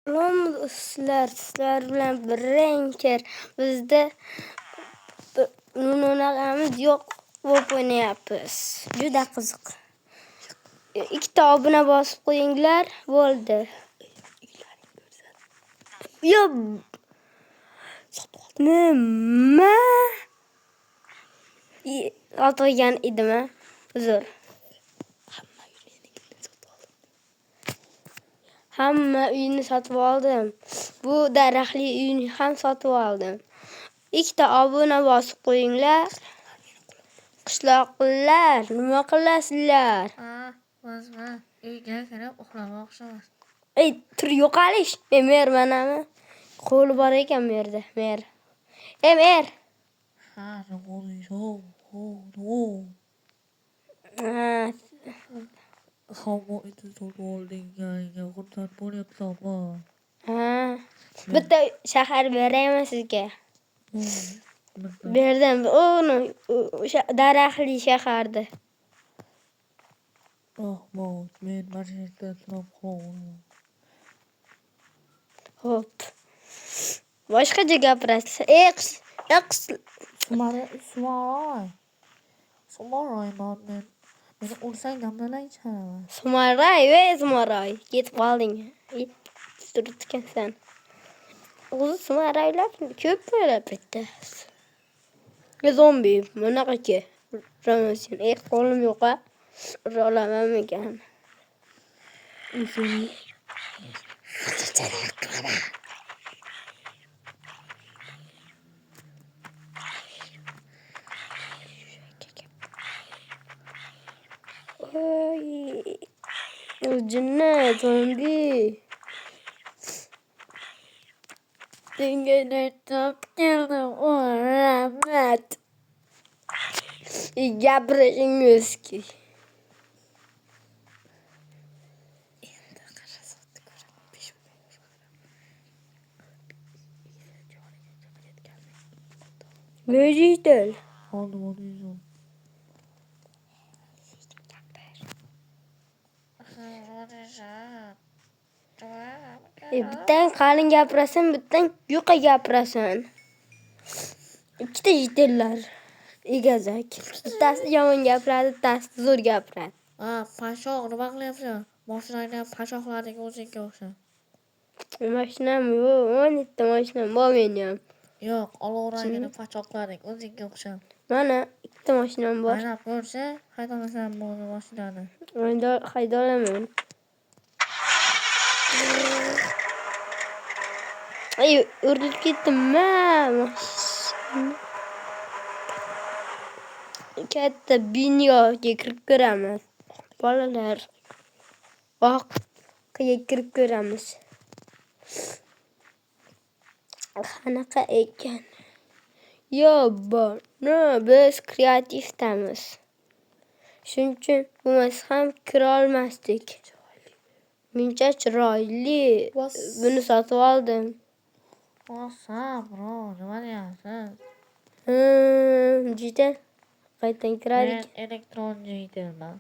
Sizlar bilan birinchi bizda unaqamiz yo'q bo'lib o'ynayapmiz. Juda qiziq. Ikkita obuna bosib qo'yinglar, bo'ldi. Yo'q. Nima? Sotgan edimi? Uzr. Hamma uyni sotib oldim. Bu daraxtli uyni ham sotib oldim. Ikkita obuna bosib qo'yinglar. Qishloqlar, nima qilasizlar? Bosma. Uyga kirib uxlamoqchimiz. Tur yo'qolish. Mer manami? Qo'li bor ekan merda, mer. Mer. Ha, nima deysan? Hamma uyni sotib oldingga xursand bo'lyapsanmi? Bitta shahar beraymi sizga? Berdim. Daraxtli shaharda. Rahmat, men masjidda turib qolaman. Xo'p. Boshqacha gapirasiz. Sumaroyman men. Meni ursang damlalang chalaman. Sumaroy. Ketib qolding. Turtgansan. O'zi sumaroylar ko'p bo'lib bitta. Zombi, bunaqaki. Uraman. Qo'lim yo'q-a. Urolaman ekan. Jinnat, zombi. Senga netib keldim, rahmat. Gapirishingiz-ki. Endi qarasotni ko'raman. Digital. Oldim. Bittang qalin gapirasan, bittang yuqa gapirasan. Ikkita jitillar. Egazak. Bittasi yomon gapiradi, bittasi zo'r gapiradi. Pashoq, nima qilyapsan? Mashinangni pashoqlaring o'zingga o'xshab. Mashinam yo'q, 17 ta mashinam bor mening. Yo'q, olovrangini pashoqlaring o'zingga o'xshab. Mana ikkita mashinam bor. Mana ko'rsa, haydamasan bo'ldi mashinani. Haydolaman. Urilib ketdimmi? Katta binoga kirib ko'ramiz. Bolalar. Voqea kirib ko'ramiz. Qanaqa ekan? Biz kreativdamiz. Shuning uchun bo'lmasa ham kira olmasdik. Mencha chiroyli. Buni sotib oldim. Bro, nima deyapsiz? Juda qaytan kiradik. Men elektron jiydaman.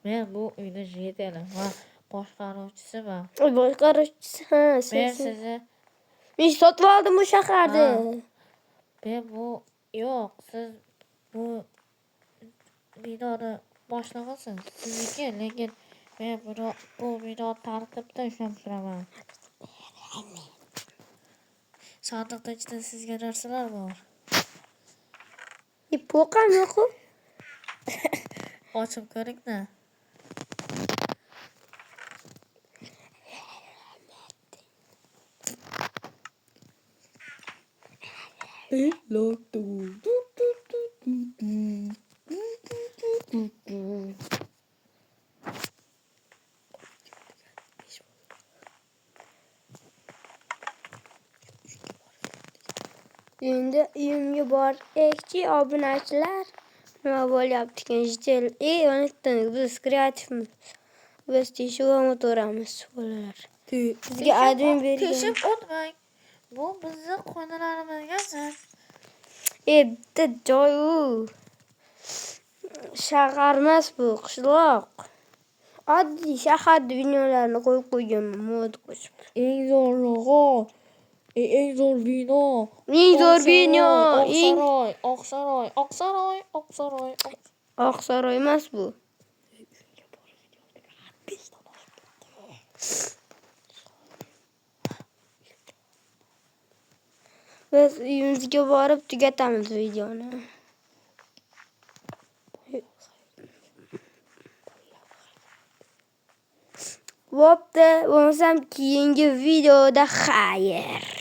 Men bu uyni jiydaman va boshqaruvchisiman. Boshqaruvchisi, Men sizni men sotib oldim bu shaharda. Siz bu binoni boshlig'isiz. Sizniki, lekin men bu bino tartibda ishlab turaman. Sandiqda ichida sizga narsalar bor. Po'qam yo'q-ku. Ochib ko'ring-da. Endi uyimga boraychi, obunachilar. Nima bo'lyapti ekan? Biz kreativmiz. Biz teshib o'tiramiz, bolalar. Sizga admin bergan. Teshib o'tmang. Bu bizning xonalarimizga siz. Bitta joy u. Shahar emas bu, qishloq. Oddiy shahar binolarni qo'yib qo'yganman mod qo'shib. Eng zo'rlig'i, eng zo'r bino. Eng zo'r bino, Oqsaroy, Oqsaroy, Oqsaroy, Oqsaroy, Oqsaroy. Oqsaroy emas bu. Biz uyimizga borib tugatamiz videoni. Bo'pti, bo'lmasam keyingi videoda xayr.